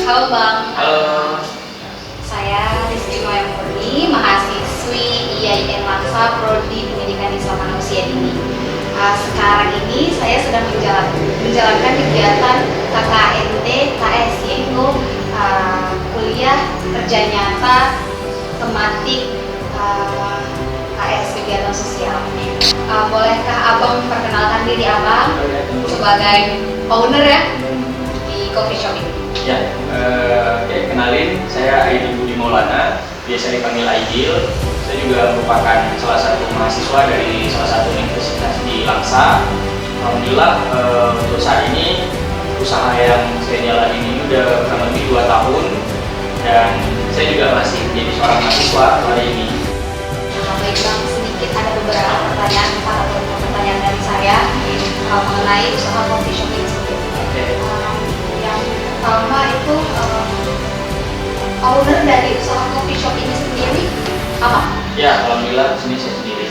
Halo Bang. Halo. Saya Rizky Murni, mahasiswi IAIN Laksa Prodi Pendidikan Islam Manusia ini. Sekarang ini saya sedang menjalankan kegiatan KKNT KS, yaitu kuliah kerja nyata tematik KS, kegiatan sosial. Bolehkah Abang perkenalkan diri Abang sebagai owner ya di coffee shop ini? Ya, kenalin, saya Aidil Budi Maulana, biasa dipanggil Aidil. Saya juga merupakan salah satu mahasiswa dari salah satu universitas di Laksa. Alhamdulillah, untuk saat ini usaha yang saya jalanin ini udah kurang lebih 2 tahun, dan saya juga masih menjadi seorang mahasiswa hari ini. Baik Bang, sedikit ada beberapa pertanyaan dari saya mengenai usaha coffee shop ini sendiri. Yang pertama itu owner dari usaha coffee shop ini sendiri apa? Ya, alhamdulillah sini saya sendiri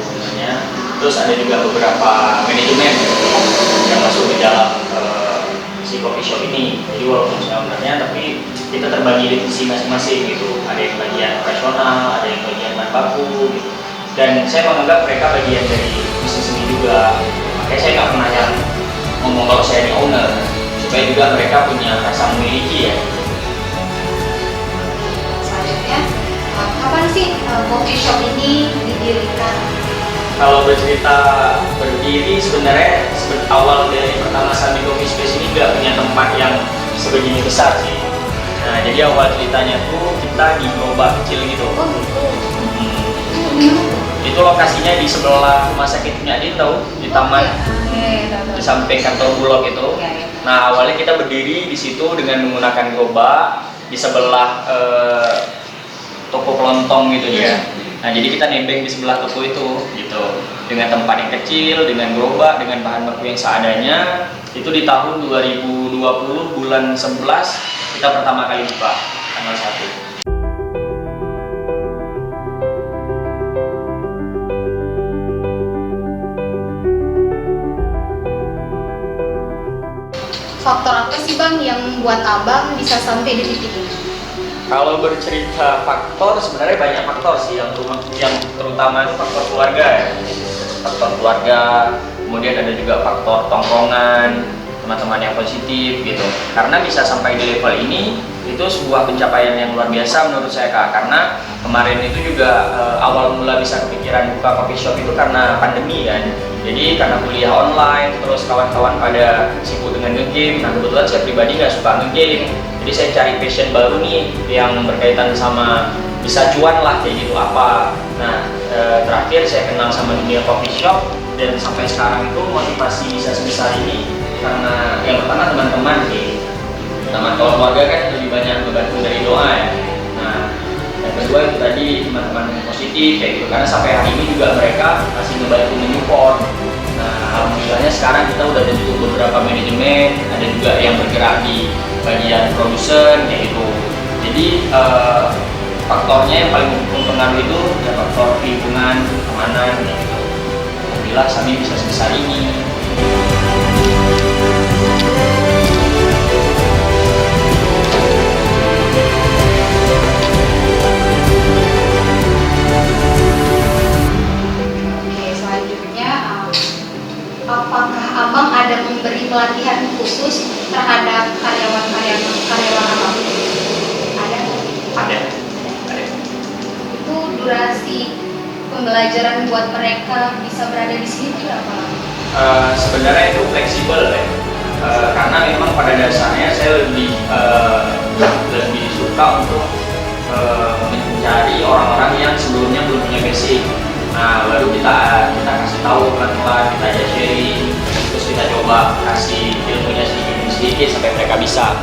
ownernya. Terus ada juga beberapa manajemen yang masuk di dalam si coffee shop ini. Jadi walaupun saya ownernya, tapi kita terbagi divisi masing-masing gitu. Ada yang bagian operasional, ada yang bagian bahan baku gitu. Dan saya menganggap mereka bagian dari bisnis ini juga. Makanya saya nggak pernah yang ngomong kalau saya ini owner, supaya juga mereka punya rasa memiliki ya. Selanjutnya, kapan sih coffee shop ini didirikan? Kalau bercerita berdiri, sebenarnya awal dari pertama Sambi Coffee Space ini nggak punya tempat yang sebegini besar sih. Nah, jadi awal ceritanya tuh kita di gerobak kecil gitu. Oh gitu. Itu lokasinya di sebelah rumah sakit punya Adin, tahu? Di taman, di samping kantor Bulog itu. Nah, awalnya kita berdiri di situ dengan menggunakan gerobak di sebelah toko kelontong gitu ya. Nah, jadi kita nebeng di sebelah toko itu gitu, dengan tempat yang kecil, dengan gerobak, dengan bahan baku yang seadanya. Itu di tahun 2020 bulan 11 kita pertama kali buka, tanggal 1. Faktor apa sih Bang yang membuat Abang bisa sampai di titik ini? Kalau bercerita faktor, sebenarnya banyak faktor sih, yang terutama itu faktor keluarga ya. Faktor keluarga, kemudian ada juga faktor tongkrongan, teman-teman yang positif gitu. Karena bisa sampai di level ini, itu sebuah pencapaian yang luar biasa menurut saya Kak. Karena kemarin itu juga awal mula bisa kepikiran buka coffee shop itu karena pandemi kan. Jadi karena kuliah online, terus kawan-kawan pada sibuk dengan nge-game. Nah, kebetulan saya pribadi nggak suka nge-game. Jadi saya cari passion baru nih yang berkaitan sama bisa cuan lah kayak gitu apa. Nah, terakhir saya kenal sama dunia coffee shop, dan sampai sekarang itu motivasi bisa sebesar ini karena yang pertama teman-teman nih. Teman kalau keluarga kan lebih banyak bergantung dari doa ya. Nah, yang kedua itu tadi teman-teman yang positif kayak gitu, karena sampai hari ini juga mereka masih membantu menyupport. Nah, alhamdulillahnya sekarang kita udah bentuk beberapa manajemen, ada juga yang bergerak di bagian produsen kayak gitu. Jadi faktornya yang paling mempengaruhi itu ya faktor lingkungan, keamanan kayak gitu. Alhamdulillah Sambi bisa sebesar ini. Apakah Abang ada memberi pelatihan khusus terhadap karyawan Abang? Ada? Ada. Itu durasi pembelajaran buat mereka bisa berada di sini berapa lama? Sebenarnya itu fleksibel ya. Karena memang pada dasarnya saya lebih suka untuk mencari orang-orang yang sebelumnya belum punya basic. Nah, baru kita kasih tahu pelan-pelan, kita aja sharing, terus kita coba kasih ilmunya sedikit-sedikit sampai mereka bisa.